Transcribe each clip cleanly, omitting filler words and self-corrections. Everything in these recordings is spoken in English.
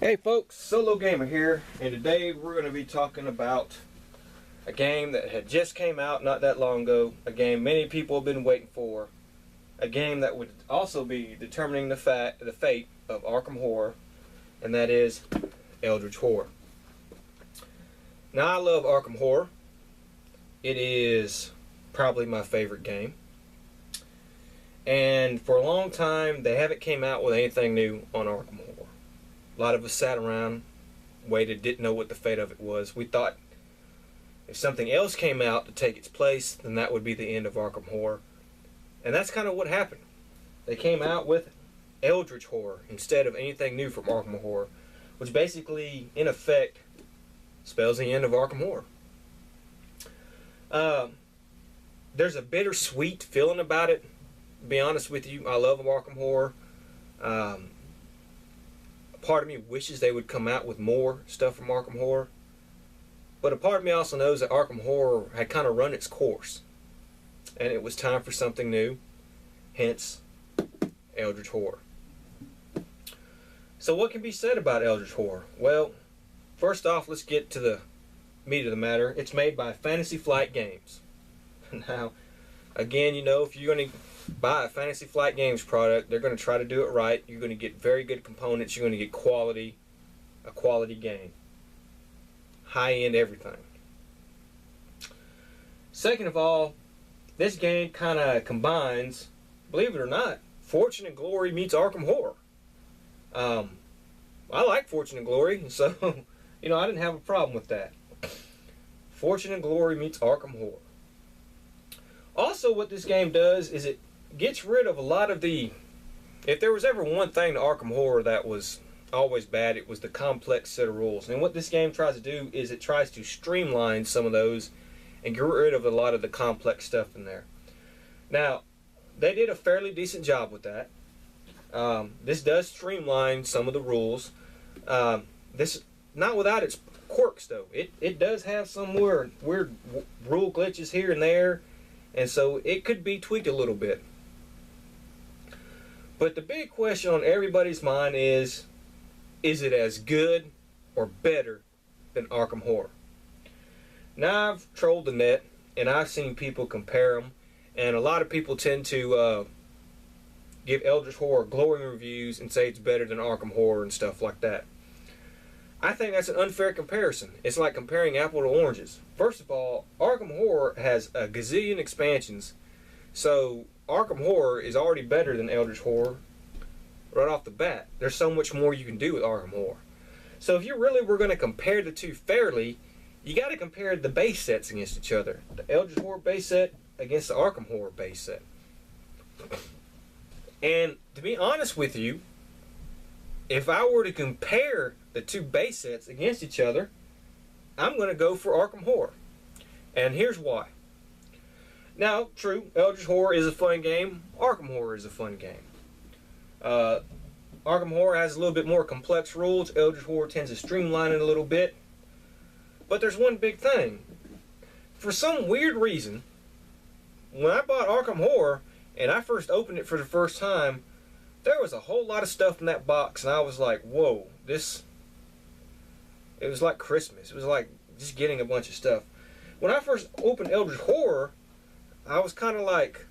Hey folks, SoloGamer here, and today we're going to be talking about a game that had just came out not that long ago, a game many people have been waiting for, a game that would also be determining the fate of Arkham Horror, and that is Eldritch Horror. Now, I love Arkham Horror. It is probably my favorite game, and for a long time they haven't came out with anything new on Arkham Horror. A lot of us sat around, waited, didn't know what the fate of it was. We thought if something else came out to take its place, then that would be the end of Arkham Horror. And that's kind of what happened. They came out with Eldritch Horror instead of anything new from Arkham Horror, which basically, in effect, spells the end of Arkham Horror. There's a bittersweet feeling about it, to be honest with you. I love Arkham Horror. Part of me wishes they would come out with more stuff from Arkham Horror, but a part of me also knows that Arkham Horror had kind of run its course and it was time for something new, hence Eldritch Horror. So what can be said about Eldritch Horror? Well, first off, let's get to the meat of the matter. It's made by Fantasy Flight Games. Now, again, you know, if you're going to buy a Fantasy Flight Games product, they're going to try to do it right. You're going to get very good components. You're going to get a quality game. High-end everything. Second of all, this game kind of combines, believe it or not, Fortune and Glory meets Arkham Horror. I like Fortune and Glory, so, you know, I didn't have a problem with that. Fortune and Glory meets Arkham Horror. Also, what this game does is it gets rid of a lot of the... If there was ever one thing to Arkham Horror that was always bad, it was the complex set of rules. And what this game tries to do is it tries to streamline some of those and get rid of a lot of the complex stuff in there. Now, they did a fairly decent job with that. This does streamline some of the rules. This, not without its quirks, though. It does have some weird rule glitches here and there, and so it could be tweaked a little bit. But the big question on everybody's mind is it as good or better than Arkham Horror? Now, I've trolled the net, and I've seen people compare them, and a lot of people tend to give Eldritch Horror glowing reviews and say it's better than Arkham Horror and stuff like that. I think that's an unfair comparison. It's like comparing apple to oranges. First of all, Arkham Horror has a gazillion expansions, so Arkham Horror is already better than Eldritch Horror right off the bat. There's so much more you can do with Arkham Horror. So if you really were going to compare the two fairly, you got to compare the base sets against each other. The Eldritch Horror base set against the Arkham Horror base set. And to be honest with you, if I were to compare the two base sets against each other, I'm going to go for Arkham Horror. And here's why. Now, true, Eldritch Horror is a fun game. Arkham Horror is a fun game. Arkham Horror has a little bit more complex rules. Eldritch Horror tends to streamline it a little bit. But there's one big thing. For some weird reason, when I bought Arkham Horror and I first opened it for the first time, there was a whole lot of stuff in that box, and I was like, whoa, it was like Christmas. It was like just getting a bunch of stuff. When I first opened Eldritch Horror, I was kind of like,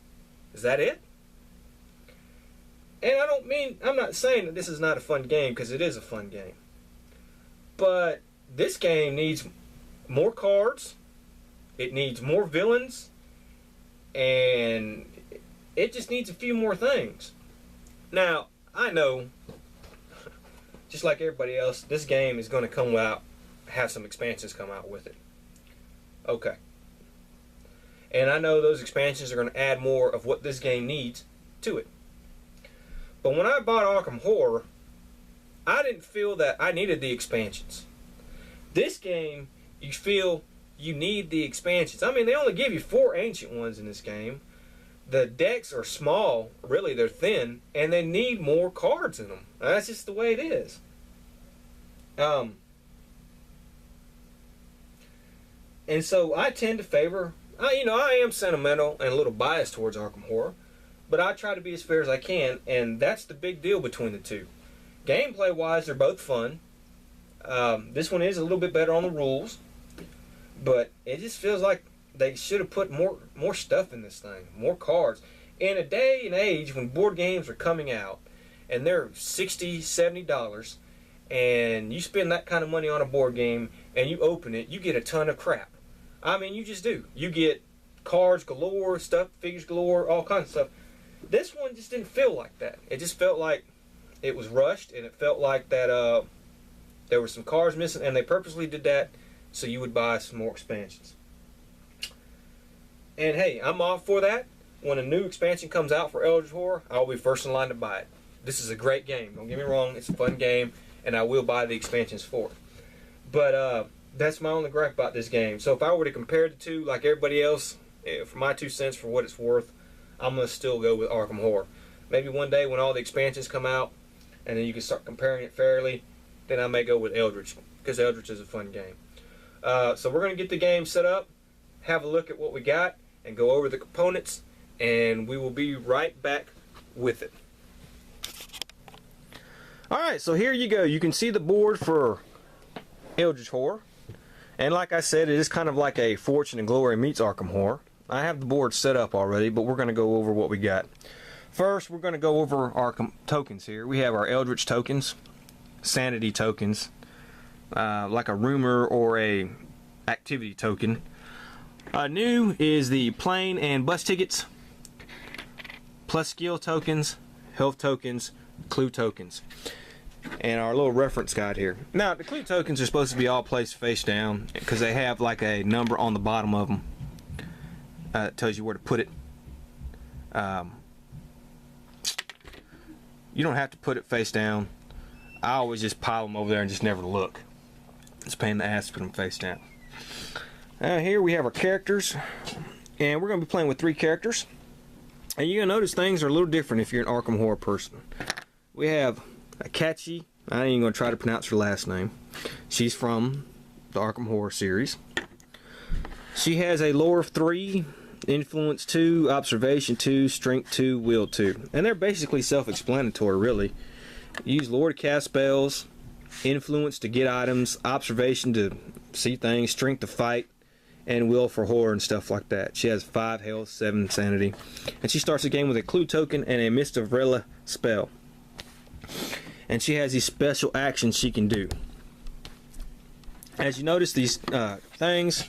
is that it? And I'm not saying that this is not a fun game, because it is a fun game. But this game needs more cards, it needs more villains, and it just needs a few more things. Now, I know, just like everybody else, this game is going to come out, have some expansions come out with it. Okay. And I know those expansions are going to add more of what this game needs to it. But when I bought Arkham Horror, I didn't feel that I needed the expansions. This game, you feel you need the expansions. I mean, they only give you 4 ancient ones in this game. The decks are small, really, they're thin, and they need more cards in them. That's just the way it is. And so I tend to favor, I am sentimental and a little biased towards Arkham Horror, but I try to be as fair as I can, and that's the big deal between the two. Gameplay-wise, they're both fun. This one is a little bit better on the rules, but it just feels like they should have put more stuff in this thing, more cards. In a day and age when board games are coming out and they're $60, $70, and you spend that kind of money on a board game and you open it, you get a ton of crap. I mean, you just do. You get cards galore, stuff, figures galore, all kinds of stuff. This one just didn't feel like that. It just felt like it was rushed, and it felt like that there were some cards missing, and they purposely did that so you would buy some more expansions. And hey, I'm all for that. When a new expansion comes out for Eldritch Horror, I'll be first in line to buy it. This is a great game. Don't get me wrong. It's a fun game, and I will buy the expansions for it. But that's my only gripe about this game. So if I were to compare the two like everybody else, for my 2 cents for what it's worth, I'm going to still go with Arkham Horror. Maybe one day when all the expansions come out, and then you can start comparing it fairly, then I may go with Eldritch, because Eldritch is a fun game. So we're going to get the game set up, have a look at what we got, and go over the components, and we will be right back with it. Alright, so here you go. You can see the board for Eldritch Horror. And like I said, it is kind of like a Fortune and Glory meets Arkham Horror. I have the board set up already, but we're going to go over what we got. First, we're going to go over our tokens here. We have our Eldritch tokens, Sanity tokens, like a rumor or a activity token. New is the plane and bus tickets, plus skill tokens, health tokens, clue tokens, and our little reference guide here. Now, the clue tokens are supposed to be all placed face down because they have like a number on the bottom of them. It tells you where to put it. You don't have to put it face down. I always just pile them over there and just never look. It's a pain in the ass to put them face down. Here we have our characters, and we're going to be playing with 3 characters. And you're going to notice things are a little different if you're an Arkham Horror person. We have Akachi. I ain't even going to try to pronounce her last name. She's from the Arkham Horror series. She has a lore of 3, influence 2, observation 2, strength 2, will 2. And they're basically self-explanatory, really. You use lore to cast spells, influence to get items, observation to see things, strength to fight, and will for horror and stuff like that. She has 5 health, 7 sanity. And she starts the game with a clue token and a Mist of Rella spell. And she has these special actions she can do. As you notice, these things,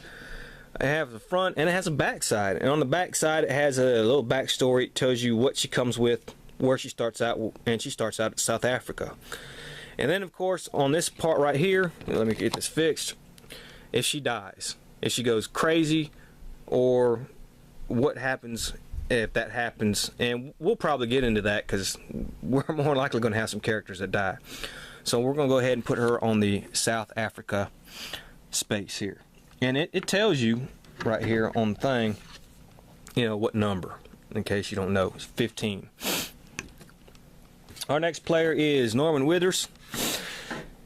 it has a front and it has a back side. And on the back side, it has a little backstory. It tells you what she comes with, where she starts out, and she starts out at South Africa. And then, of course, on this part right here, let me get this fixed, if she dies, if she goes crazy, or what happens if that happens. And we'll probably get into that because we're more likely going to have some characters that die. So we're going to go ahead and put her on the South Africa space here. And it tells you right here on the thing, you know, what number, in case you don't know. It's 15. Our next player is Norman Withers.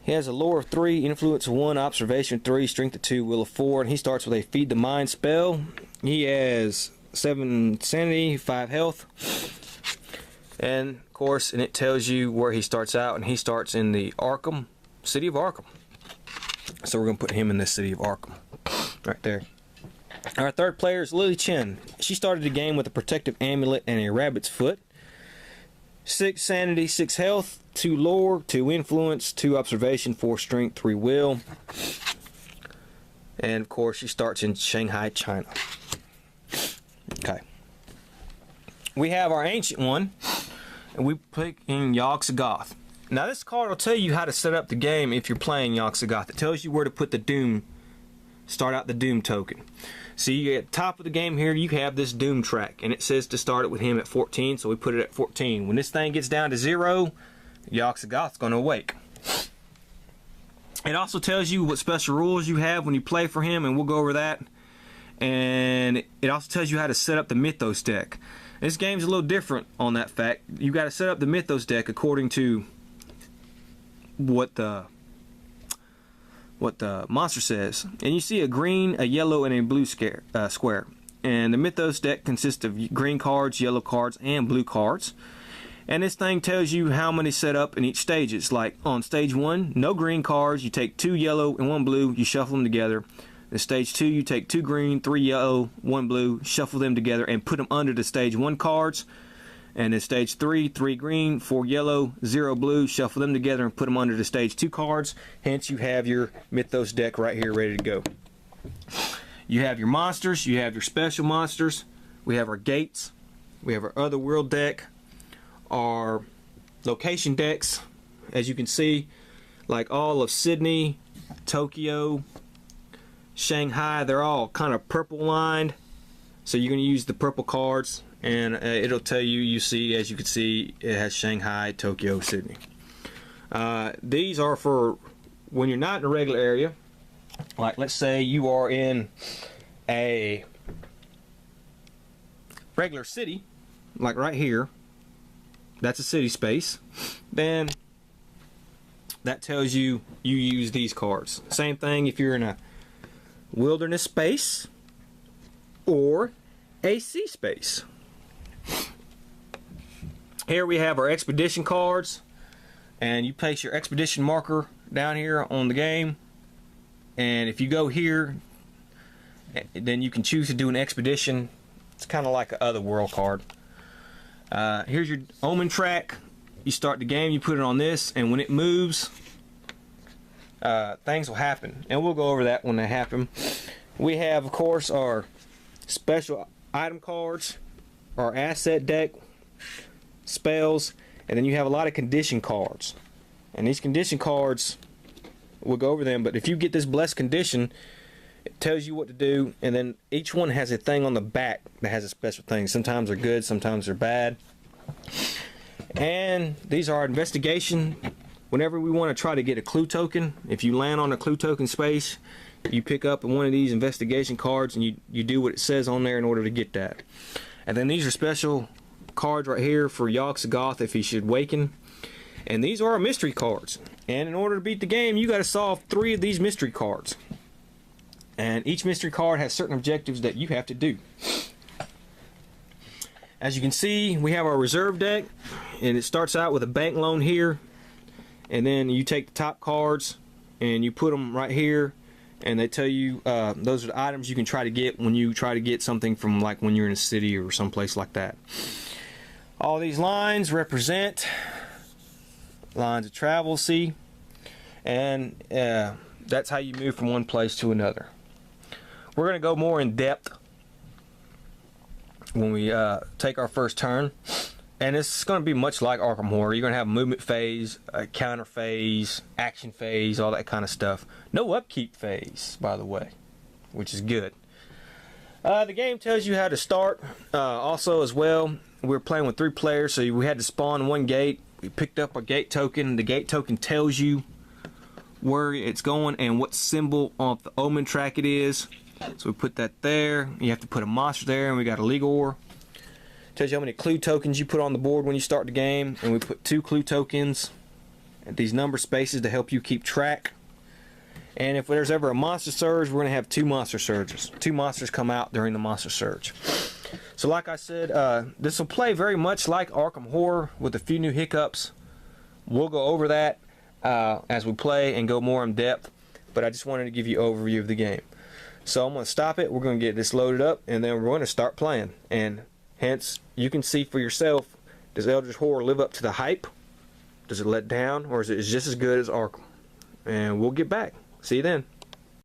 He has a lore of 3, influence of 1, observation 3, strength of 2, will of 4, and he starts with a feed the mind spell. He has 7 sanity, 5 health, and of course, and it tells you where he starts out, and he starts in the city of Arkham. So we're going to put him in the city of Arkham, right there. Our third player is Lily Chen. She started the game with a protective amulet and a rabbit's foot. 6 sanity, 6 health, 2 lore, 2 influence, 2 observation, 4 strength, 3 will. And of course, she starts in Shanghai, China. Okay. We have our ancient one, and we pick in Yogg-Sothoth. Now this card will tell you how to set up the game if you're playing Yogg-Sothoth. It tells you where to put the Doom, start out the Doom token. See, at the top of the game here, you have this Doom track, and it says to start it with him at 14, so we put it at 14. When this thing gets down to 0, Yogg-Sothoth's going to awake. It also tells you what special rules you have when you play for him, and we'll go over that. And it also tells you how to set up the Mythos deck. This game's a little different on that fact. You got to set up the Mythos deck according to what the monster says. And you see a green, a yellow, and a blue square. And the Mythos deck consists of green cards, yellow cards, and blue cards. And this thing tells you how many set up in each stage. It's like on stage 1, no green cards. You take 2 yellow and 1 blue. You shuffle them together. In stage 2, you take 2 green, 3 yellow, 1 blue. Shuffle them together and put them under the stage 1 cards. And in stage 3, 3 green, 4 yellow, 0 blue. Shuffle them together and put them under the stage 2 cards. Hence, you have your Mythos deck right here ready to go. You have your monsters. You have your special monsters. We have our gates. We have our other world deck. Our location decks, as you can see, like all of Sydney, Tokyo, Shanghai, they're all kind of purple lined. So you're going to use the purple cards, and it'll tell you, you see, as you can see, it has Shanghai, Tokyo, Sydney. These are for when you're not in a regular area. Like, let's say you are in a regular city, like right here. That's a city space. Then that tells you you use these cards. Same thing if you're in a wilderness space or a sea space. Here we have our expedition cards, and you place your expedition marker down here on the game, and if you go here, then you can choose to do an expedition. It's kind of like an other world card. Here's your omen track. You start the game, you put it on this, and when it moves, things will happen. And we'll go over that when they happen. We have, of course, our special item cards, our asset deck, spells, and then you have a lot of condition cards. And these condition cards, we'll go over them, but if you get this blessed condition, it tells you what to do, and then each one has a thing on the back that has a special thing. Sometimes they're good, sometimes they're bad. And these are our investigation. Whenever we want to try to get a clue token, if you land on a clue token space, you pick up one of these investigation cards and you do what it says on there in order to get that. And then these are special cards right here for Yogg-Sothoth if he should waken. And these are our mystery cards. And in order to beat the game, you got to solve 3 of these mystery cards. And each mystery card has certain objectives that you have to do. As you can see, we have our reserve deck, and it starts out with a bank loan here, and then you take the top cards and you put them right here, and they tell you those are the items you can try to get when you try to get something from, like, when you're in a city or someplace like that. All these lines represent lines of travel, see, and that's how you move from one place to another. We're going to go more in depth when we take our first turn, and it's going to be much like Arkham Horror. You're going to have a movement phase, a counter phase, action phase, all that kind of stuff. No upkeep phase, by the way, which is good. The game tells you how to start. Also, as well, we're playing with 3 players, so we had to spawn 1 gate. We picked up a gate token. The gate token tells you where it's going and what symbol on the omen track it is. So we put that there. You have to put a monster there, and we got a Ligor. Tells you how many clue tokens you put on the board when you start the game, and we put 2 clue tokens at these number spaces to help you keep track. And if there's ever a monster surge, we're going to have 2 monster surges. 2 monsters come out during the monster surge. So like I said, this will play very much like Arkham Horror with a few new hiccups. We'll go over that as we play and go more in depth, but I just wanted to give you an overview of the game. So I'm going to stop it, we're going to get this loaded up, and then we're going to start playing. And hence, you can see for yourself, does Eldritch Horror live up to the hype? Does it let down, or is it just as good as Arkham? And we'll get back. See you then.